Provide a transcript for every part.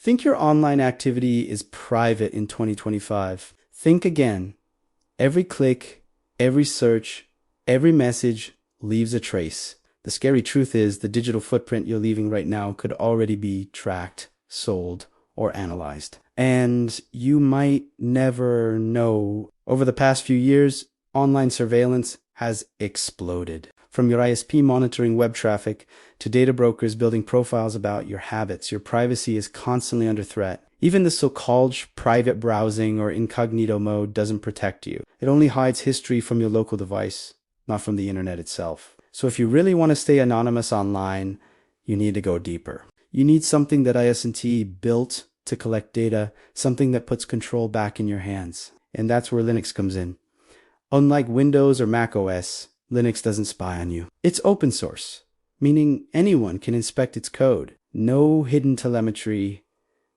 Think your online activity is private in 2025. Think again. Every click, every search, every message leaves a trace. The scary truth is the digital footprint you're leaving right now could already be tracked, sold, or analyzed. And you might never know. Over the past few years, online surveillance has exploded. From your ISP monitoring web traffic to data brokers building profiles about your habits, your privacy is constantly under threat. Even the so-called private browsing or incognito mode doesn't protect you. It only hides history from your local device, not from the internet itself. So if you really want to stay anonymous online, you need to go deeper. You need something that IS&T built to collect data, something that puts control back in your hands. And that's where Linux comes in. Unlike Windows or Mac OS, Linux doesn't spy on you. It's open source, meaning anyone can inspect its code. No hidden telemetry,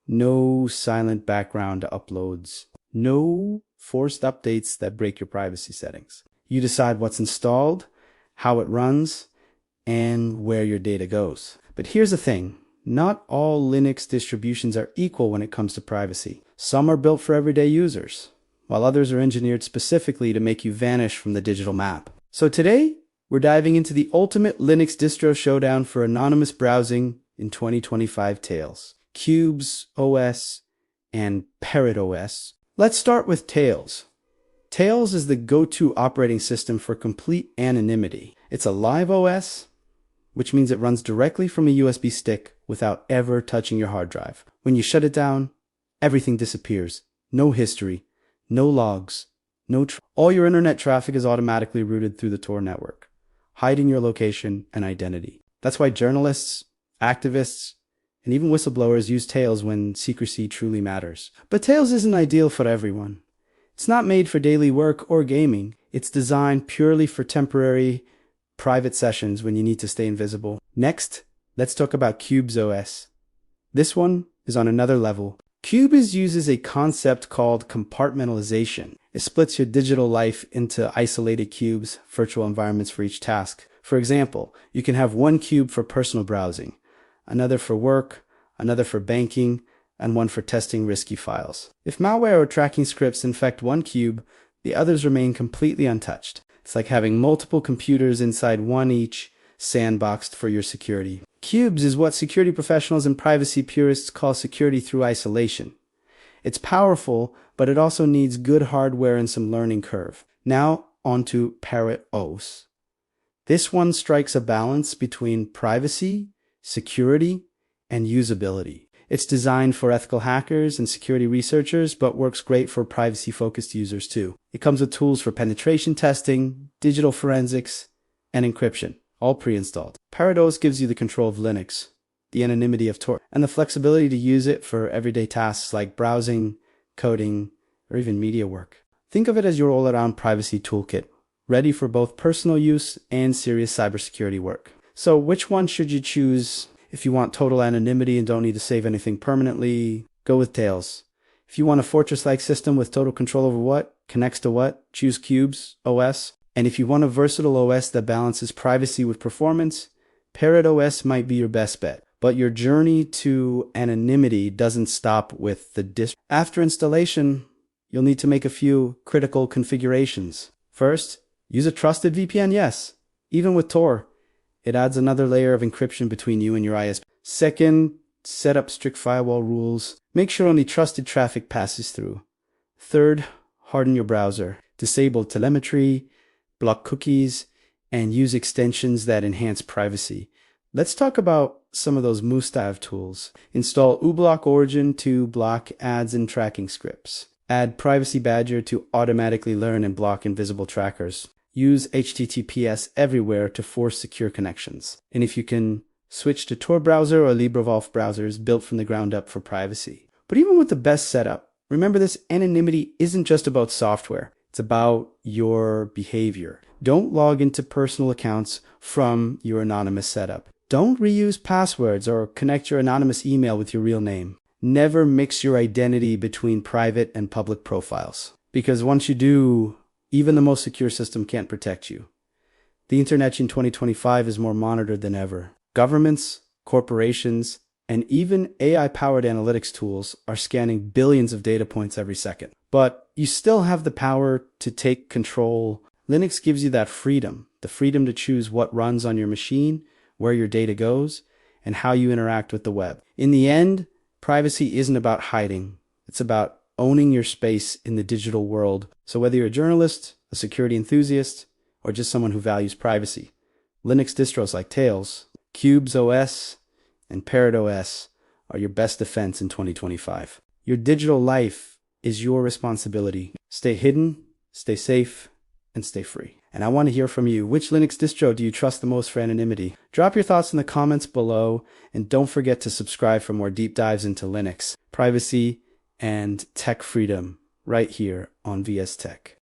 no silent background uploads, no forced updates that break your privacy settings. You decide what's installed, how it runs, and where your data goes. But here's the thing. Not all Linux distributions are equal when it comes to privacy. Some are built for everyday users, while others are engineered specifically to make you vanish from the digital map. So today, we're diving into the ultimate Linux distro showdown for anonymous browsing in 2025 Tails. Qubes OS and Parrot OS. Let's start with Tails. Tails is the go-to operating system for complete anonymity. It's a live OS, which means it runs directly from a USB stick without ever touching your hard drive. When you shut it down, everything disappears. No history, no logs, all your internet traffic is automatically routed through the Tor network, hiding your location and identity. That's why journalists, activists, and even whistleblowers use Tails when secrecy truly matters. But Tails isn't ideal for everyone. It's not made for daily work or gaming. It's designed purely for temporary, private sessions when you need to stay invisible. Next, let's talk about Qubes OS. This one is on another level. Qubes uses a concept called compartmentalization. It splits your digital life into isolated cubes, virtual environments for each task. For example, you can have one cube for personal browsing, another for work, another for banking, and one for testing risky files. If malware or tracking scripts infect one cube, the others remain completely untouched. It's like having multiple computers inside one each, sandboxed for your security. Qubes is what security professionals and privacy purists call security through isolation. It's powerful, but it also needs good hardware and some learning curve. Now onto Parrot OS. This one strikes a balance between privacy, security, and usability. It's designed for ethical hackers and security researchers, but works great for privacy-focused users too. It comes with tools for penetration testing, digital forensics, and encryption, all pre-installed. Parrot OS gives you the control of Linux, the anonymity of Tor, and the flexibility to use it for everyday tasks like browsing, coding, or even media work. Think of it as your all-around privacy toolkit, ready for both personal use and serious cybersecurity work. So which one should you choose? If you want total anonymity and don't need to save anything permanently, go with Tails. If you want a fortress-like system with total control over what connects to what, choose Qubes OS. And if you want a versatile OS that balances privacy with performance, Parrot OS might be your best bet. But your journey to anonymity doesn't stop with the distro. After installation, you'll need to make a few critical configurations. First, use a trusted VPN, yes. Even with Tor, it adds another layer of encryption between you and your ISP. Second, set up strict firewall rules. Make sure only trusted traffic passes through. Third, harden your browser. Disable telemetry, block cookies, and use extensions that enhance privacy. Let's talk about some of those must-have tools. Install uBlock Origin to block ads and tracking scripts. Add Privacy Badger to automatically learn and block invisible trackers. Use HTTPS everywhere to force secure connections. And if you can, switch to Tor browser or LibreVolf browsers built from the ground up for privacy. But even with the best setup, remember this anonymity isn't just about software. It's about your behavior. Don't log into personal accounts from your anonymous setup. Don't reuse passwords or connect your anonymous email with your real name. Never mix your identity between private and public profiles. Because once you do, even the most secure system can't protect you. The internet in 2025 is more monitored than ever. Governments, corporations, And even AI-powered analytics tools are scanning billions of data points every second. But you still have the power to take control. Linux gives you that freedom, the freedom to choose what runs on your machine, where your data goes, and how you interact with the web. In the end, privacy isn't about hiding. It's about owning your space in the digital world. So whether you're a journalist, a security enthusiast, or just someone who values privacy, Linux distros like Tails, Qubes OS, and Parrot OS are your best defense in 2025. Your digital life is your responsibility. Stay hidden, stay safe, and stay free. And I want to hear from you. Which Linux distro do you trust the most for anonymity? Drop your thoughts in the comments below, and don't forget to subscribe for more deep dives into Linux, privacy, and tech freedom right here on VS Tech.